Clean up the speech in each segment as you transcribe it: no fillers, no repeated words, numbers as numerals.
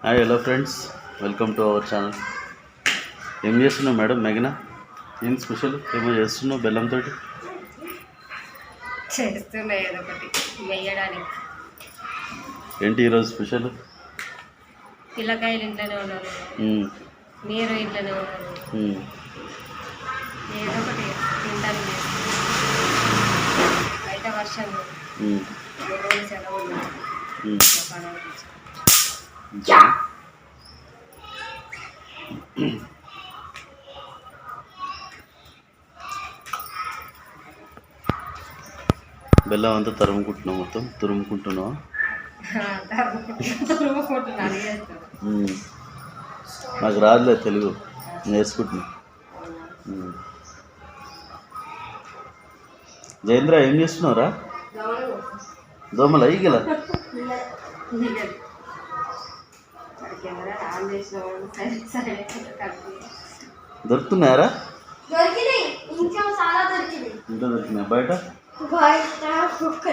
Hi hello friends, welcome to our channel. ఏం చేస్తున్నావు madam మెగనా? ఏం స్పెషల్ ఏమో చేస్తున్నావు బెల్లంతో? చేస్తున్నా ఏదో ఒకటి వేయడానికి. ఏంటి ఈరోజు స్పెషల్? పిల్లకాయలు ఇంట్లోనే ఉన్నారు, మీరు ఇంట్లోనే ఉన్నారు, ఏదో ఒకటి తింటానికి బయట వర్షం రోజు సెలవు బెల్లం అంతా తరుముకుంటున్నావు, మొత్తం తురుముకుంటున్నావా? నాకు రాదులే తెలుగు, నేర్చుకుంటున్నా. జయేంద్ర ఏం చేస్తున్నావురా? దోమల ఈగల దొరుకుతున్నాయారా? ఇంట్లో దొరికినాయి, బయట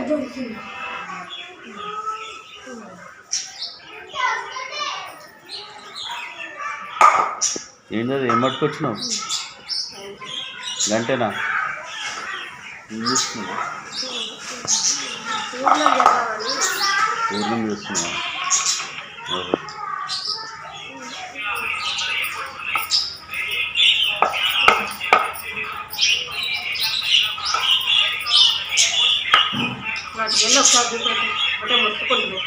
దొరికింది. ఏంటది? ఏం పట్టుకొచ్చినావు? గంటేనా? ఏం చేస్తున్నావు? పూర్ణం చేస్తున్నావా? ఓహో. ఒకటే మొత్తుకుంటు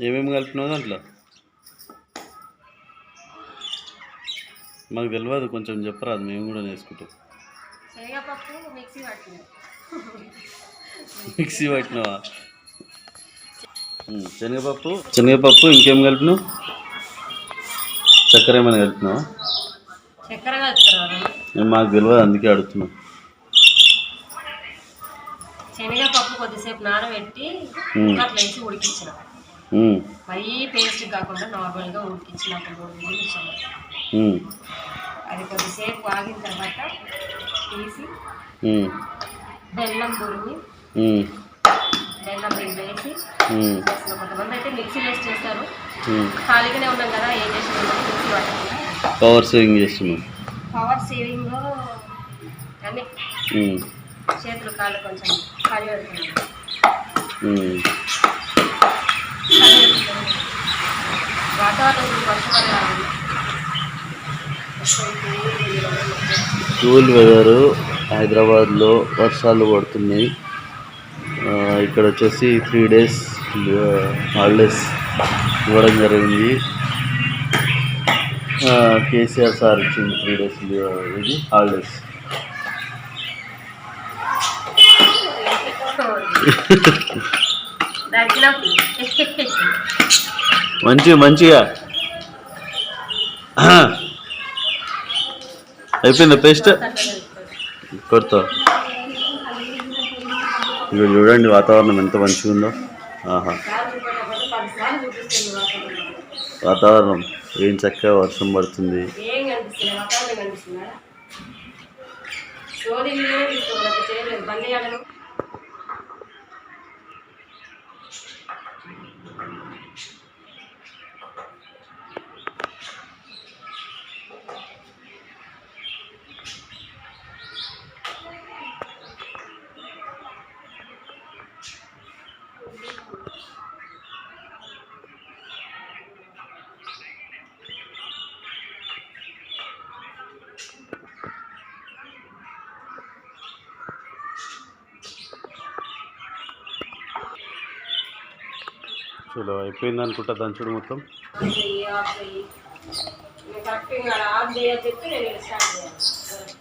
ఏమేమి కలిపినావు దాంట్లో? మాకు తెలియదు, కొంచెం చెప్పరాదు, మేము కూడా నేర్చుకుంటాం. మిక్సీ పట్టినావా? శనగపప్పు ఇంకేం కలిపినావు? చక్కెర ఏమైనా కలిపినావా? మాకు తెలియదు, అందుకే అడుగుతున్నాం. శనగపప్పు కొద్దిసేపు నానబెట్టి కుక్కర్లో వేసి ఉడికించిన, మరీ పేస్ట్ కాకుండా నార్మల్గా ఉడికించినాక 3 నిమిషాలు. అది కొద్దిసేపు ఆగిన తర్వాత తీసి బెల్లం తురిమి బెల్లం వేసి, కొంతమంది అయితే మిక్సీ వేసి చేస్తారు. ఖాళీగానే ఉన్నాం కదా, ఏం చేస్తున్నాం, మిక్సీ పట్టకుండా పవర్ సేవింగ్ చేస్తున్నాం. పవర్ సేవింగ్లో కానీ చేతులు కాళ్ళు కొంచెం ఖాళీ పెడుతున్నాం. వాతావరణం వర్షం వల్ల కూల్ వెదరు, హైదరాబాద్లో వర్షాలు పడుతున్నాయి. ఇక్కడ వచ్చేసి 3 days హాలిడేస్ ఇవ్వడం జరిగింది. కేసీఆర్ సార్ ఇచ్చింది 3 days ఇది హాలిడేస్. మంచిగా అయిపోయింది పేస్ట్ కొడతా. ఇక్కడ చూడండి వాతావరణం ఎంత మంచిగా ఉందో. ఆహా, వాతావరణం ఏం చక్కగా వర్షం పడుతుంది. చలో అయిపోయింది అనుకుంటా దంచుడు మొత్తం. ఆఫ్ చెయ్యి నేను కరెక్ట్ ఇంకా ఆఫ్ చేయని చెప్పి నేను స్టార్ట్ చేయాలి.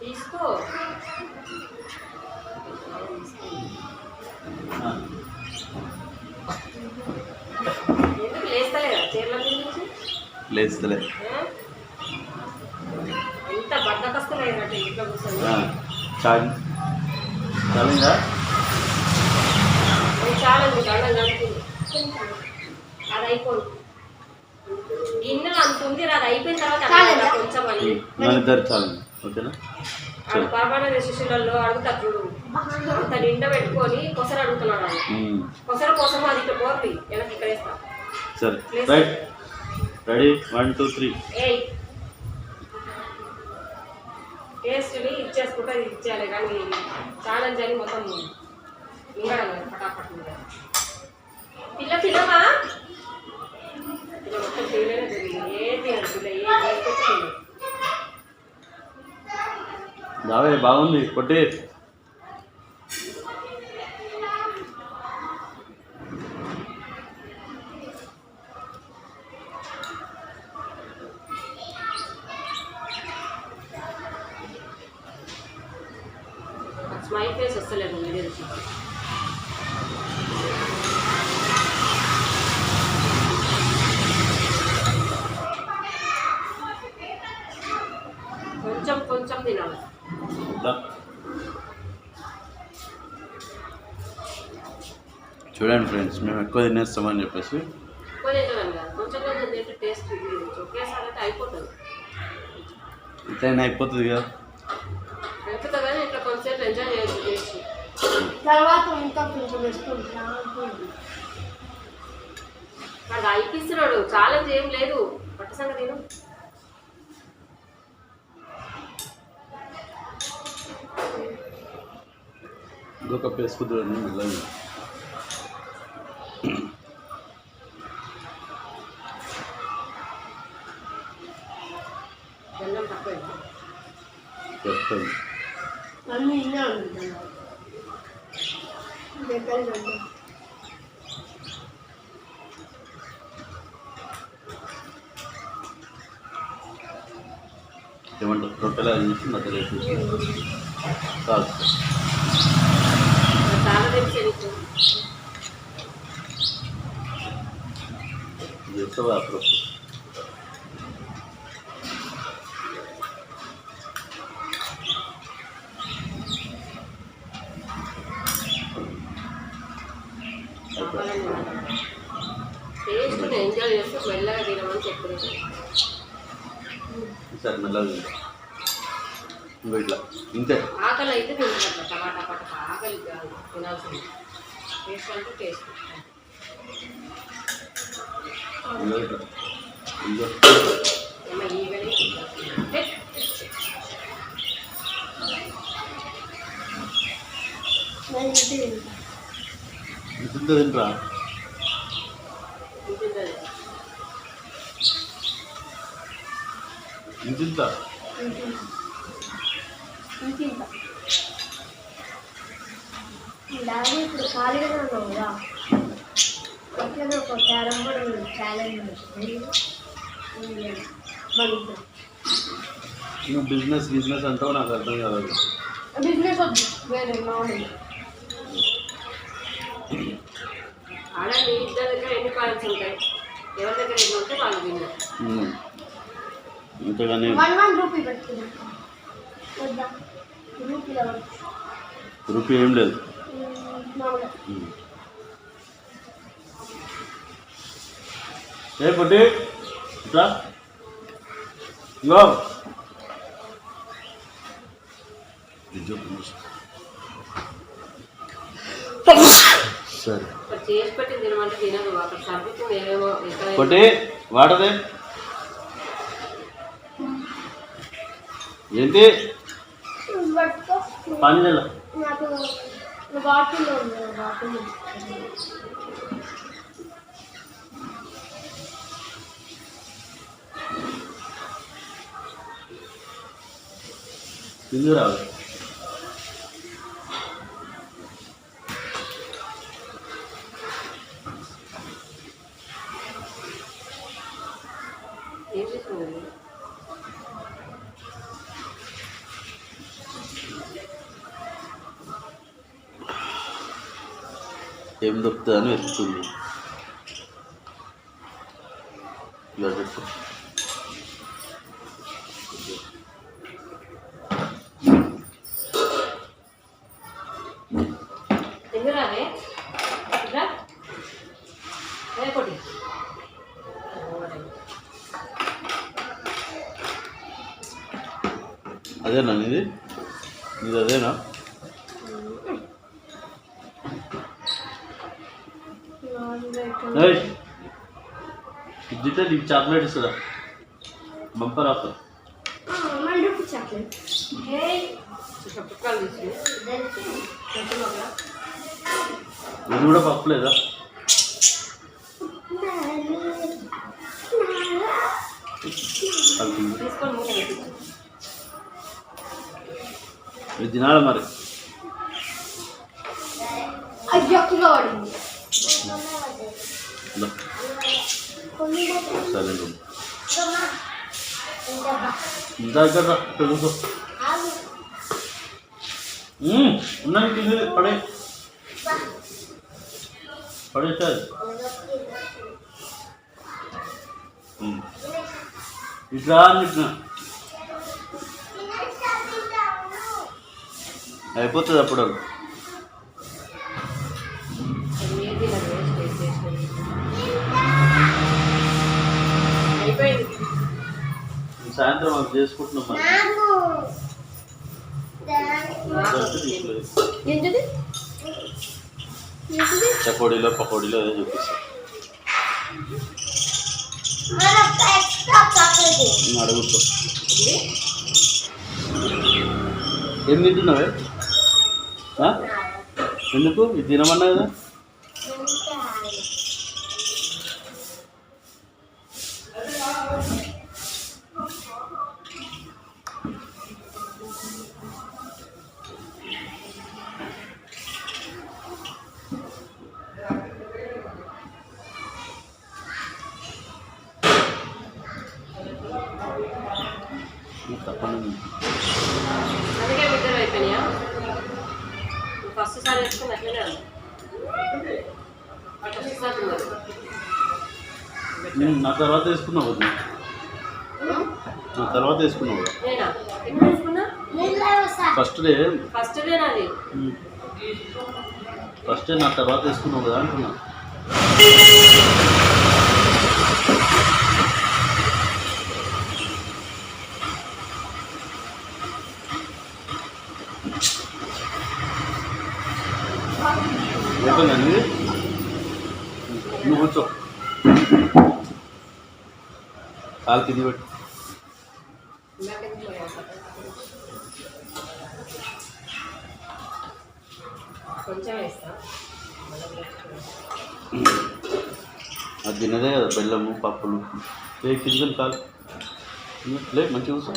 తీసుకో ఎందుకు లేస్తలేదా చీరల మీద నుంచి? లేస్తలే. ఎంత బద్దకస్తలేదంటే ఇంట్లో కూర్చొని చాలిందా? చాలండి గండం కడుతుంది. అది అయిపోయింది. గిన్నెలు అంత ఉంది అది అయిపోయిన తర్వాత కొంచెం అని మన ఇద్దరు చాలండి. ఓకేనా? పరమానంద శిష్యులలో అడుగుతారు చూడు, అంత నిండా పెట్టుకొని కొసరు అడుగుతున్నాడు. కొసర కోసం అది ఇక్కడ పోర్లి వెనక్కి ఇక్కడ వేస్తా. సరే రైట్, రెడీ 1 2 3. టేస్ట్ని ఇచ్చేసుకుంటే ఇచ్చేయాలి కానీ ఛాలెంజ్ అని మొత్తం మింగడం పటాపట్ పిల్లవా ఇలా మొత్తం తినలేనే తెలియదు. ఏది పిల్ల ఏం చేసుకుంటే రావే బాగుంది కొట్టి. స్మైల్ ఫేస్ వస్తలేదు వీడియో. కొంచెం కొంచెం తినాలి. చూడండి ఫ్రెండ్స్, మేము ఎక్కువ తినేస్తామని చెప్పేసి ఎక్కువ తింటాం కదా, కొంచెం కొంచెం తింటే టేస్ట్ ఒకేసారి అయితే అయిపోతుంది. ఇట్లయినా అయిపోతుంది కదా. అయిపోతుంది కానీ ఇట్లా కొంచెంసేపు ఎంజాయ్ చేయొచ్చు టేస్ట్. తర్వాత ఇంకా కొంచెం వేసుకుంటాను. నాకు అయిపిస్తున్నాడు, ఛాలెంజ్ ఏం లేదు. పట్ట సంగతి తిను. ఇంకో కప్పు వేసుకుంటారండి మళ్ళీ. బెల్లం తక్కువ చెప్తాను. అన్నీ ఇన్నే ఉంటుంది దగ్గర దగ్గర. ఏమంటారు రొట్టెలా చేసి మధ్యలో వేసి కాదు చాలా తెలిసి నీకు చేస్తావా అప్పుడు. టేస్ట్ ఎంజాయ్ చేస్తూ మెల్లగా తినమని చెప్తున్నాను. ఈసారి మెల్లగా ఇంకో ఇట్లా ఇంతే. ఆకలి అయితే తింటున్నా టమాటా పట్ట ఆకలి కాదు తినాల్సింది. టేస్ట్ అంటే టేస్ట్. ఏమో ఈగలే నేను ఇంటి ఇంత తింటరా? ఇంత డాడీ ఇప్పుడు ఖాళీగా ఉన్నావు కదా, అట్లనే ఒక క్యారమ్ బోర్డ్ ఛాలెంజ్ నువ్వు బిజినెస్ అంటావు నాకు అర్థం కాదు. బిజినెస్ వద్దు, వేరే మామూలు. ఆడ మీ ఇద్దరి దగ్గర ఎన్ని పాయింట్స్ ఉంటాయి, ఎవరి దగ్గర ఎన్ని ఉంటే వాళ్ళు విన్నారు. అంతేగాని 1 రూపీ పెట్టుకున్నాం వద్దా? రూపీలో రూపీ ఏం లేదు. మామూలు ఏ పొట్టి ఇట్లా ఇంకో సరే అక్కడ చేసి పెట్టి తినమంటే తినదు. అక్కడ సర్వింగ్ ఏవేమో పొట్టి వాడదే ఏంటి పట్టుకో. పని చేయాల నాకు బాటిల్ ఉంది, బాటిల్ ఎందుకు రాదు ఏం చేస్తున్నావు? ఏం దొరుకుతుందని వెతుకుతుంది. ఇలా పెట్టు. ఎందుకు రావే? ఇట్లా కొట్టి అదేనా నీది అదేనా? జిట్టే నీకు చాక్లెట్ ఇస్తుందా? Bumper offer. చాక్లెట్ పుస్తకాలు తీసుకుని ఇది కూడా పప్పు లేదా? తీసుకొని మూట పెట్టించు. ఇది తినాలి మరి. అయ్యో పడింది. సరే దగ్గర తెలుసు ఉన్నాయి తినేది పడేసారి ఇట్లా అన్నిటిన అయిపోతుంది అప్పుడు. ఏది నాకు వేస్ట్ చేసేసి అయిపోయింది. సాయంత్రం అది చేసుకుంటున్నాం మరి. ఏంటిది? చకోడీలో పకోడీలో ఏదో చూపిస్తాను. అడుగుతా ఏం తింటున్నావే? ఎందుకు ఇది తినమన్నా కదా? తప్పని అందుకే ఇద్దరు అయిపోయినాయా? ఫస్ట్ సారి వేసుకుని అట్లనే అన్నా. ఫస్ట్ సారి నా తర్వాత వేసుకున్నావు కదా? నా తర్వాత వేసుకున్నావు కదా? నేనా ఎప్పుడు వేసుకున్నా? ఫస్ట్ డే ఫస్ట్ డే నాది. ఫస్ట్ డే నా తర్వాత వేసుకున్నావు కదా అంటున్నా. అయిపోయిందండి. నువ్వు కూర్చో. కాలు కింది పెట్టు. కొంచెం వేస్తా. అది తినదే కదా బెల్లము పప్పులు. కింద కాలు లేదు మంచిగా కూర్చో.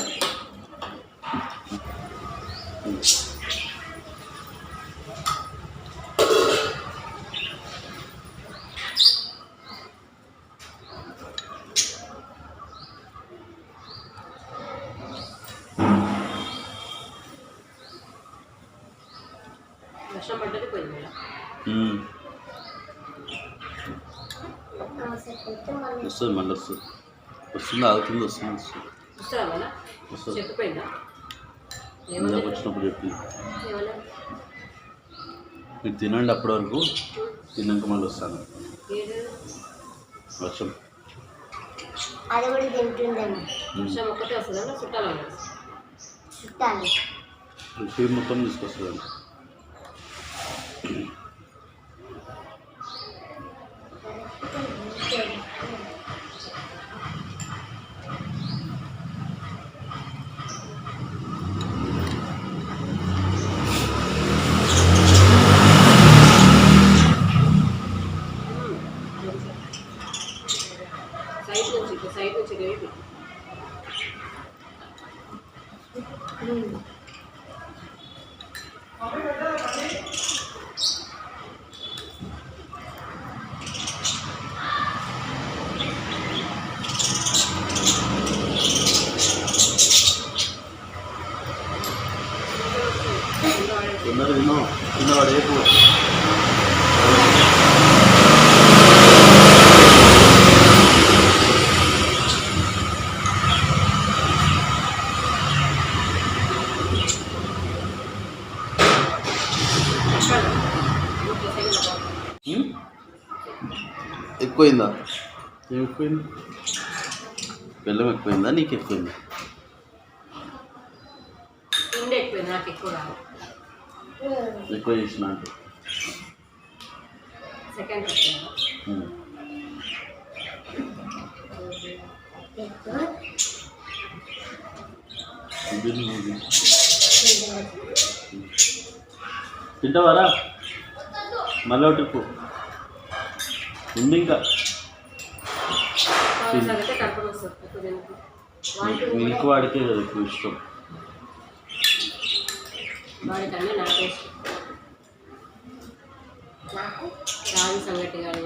వర్షం పడ్డది పోయింది మేడం. వస్తుంది మళ్ళీ వస్తుంది. వస్తుంది ఆగుతుంది వస్తుంది వస్తుందా మళ్ళా? వస్తుంది. చెప్పిపోయిందా? ఇందాక వచ్చినప్పుడు చెప్పింది ఏమన్నా? మీరు తినండి అప్పటి వరకు, తిన్నాక మళ్ళీ వస్తాను. ఏది వర్షం అది కూడా తింటుందేమో. వర్షం ఒక్కటే వస్తుందా? చుట్టాలన్నా చుట్టాలి. టీం మొత్తం తీసుకొస్తుందండి. తొందరగా తినో తిన్నవాడు రేపు ఎక్కువైందా? ఏం ఎక్కువైంది? బెల్లం ఎక్కువైందా నీకు ఎక్కువైందా? తిండి ఎక్కువ నాకు ఎక్కువ రాదు. ఎక్కువ చేసిన అంటే సెకండ్ వచ్చాను. తింటావారా? మళ్ళీ ట్రిప్పు ఉంది ఇంకా. సంగతే కడుపులో వస్తుంది ఎక్కువ తినకు. మిల్క్ వాడితే ఎక్కువ ఇష్టం. వాడికి అన్నీ నాకే ఇష్టం. నాకు రాగి సంగటి కానీ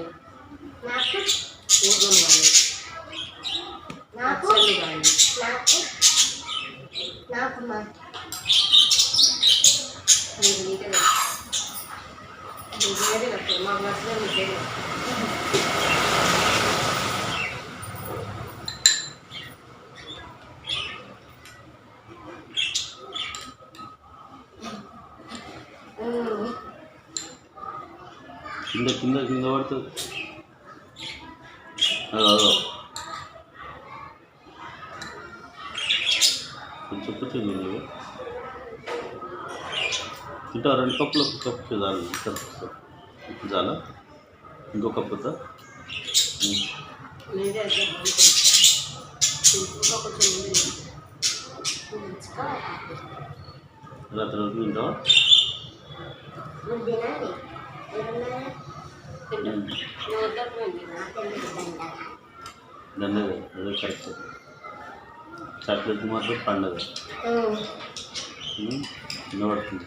నాకు పూర్ణం కానీ నాకు అక్షర్లు కానీ నాకు నాకు మా మీకు నీకే తెలుసు. మీదే కట్టారు మా బస్సులో మీకే కింద కింద కింద పడుతుంది. అదో కొంచెం కూర్చొని నువ్వు తింటావు. 2 కప్పులు ఒక కప్పు చాలు. చాలా ఇంకో కప్పు వద్దా? మీదే ఇంకా కొంచెం ముందు రాత్రి వరకు తింటావా? నువ్వు తినండి ఏమన్నా తింటాను. నువ్వు వద్దకపోయింది. దాన్ని అదే కరెక్ట్. చాక్లెట్ మాత్రం పండదు. కింద పడుతుంది.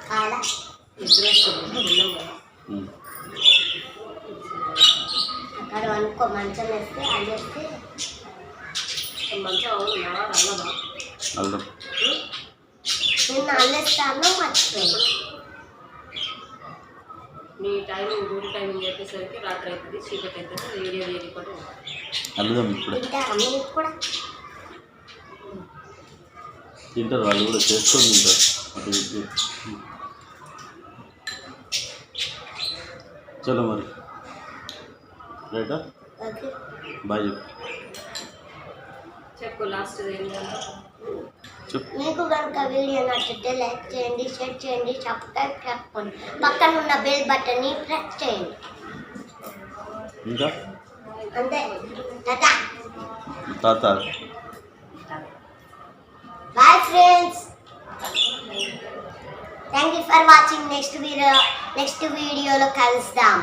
కావాలా ఇద్దరు వేసుకోండి బెల్లం కదా. అక్కడ అనుకో మంచం వేస్తే అల్లేస్తే మంచిగా అవును అల్లదా అల్లం నేను అల్లేస్తాను మర్చిపోయాను. మీ టైమింగ్ డ్యూటీ టైమింగ్ చెప్పేసరికి రాత్రి అవుతుంది, చీకటి అవుతుంది, రేడియో వేడి కూడా అల్లుదాం ఇప్పుడు. తింటారా మీరు కూడా? తింటారు వాళ్ళు కూడా చేసుకొని తింటారు. అటు ఇటు. చలో మరి రైటా? ఓకే బాయ్ చెప్పు. చెప్పు లాస్ట్ ఏంటంటే చెప్పు. మీకు కనుక వీడియో నచ్చితే లైక్ చేయండి, షేర్ చేయండి, సబ్స్క్రైబ్ చేసుకోండి, పక్కన ఉన్న బెల్ బటన్ని ప్రెస్ చేయండి. ఇంకా అంతే టాటా తాత bye friends. Thank you for watching. Next వీడియోలో కలుద్దాం.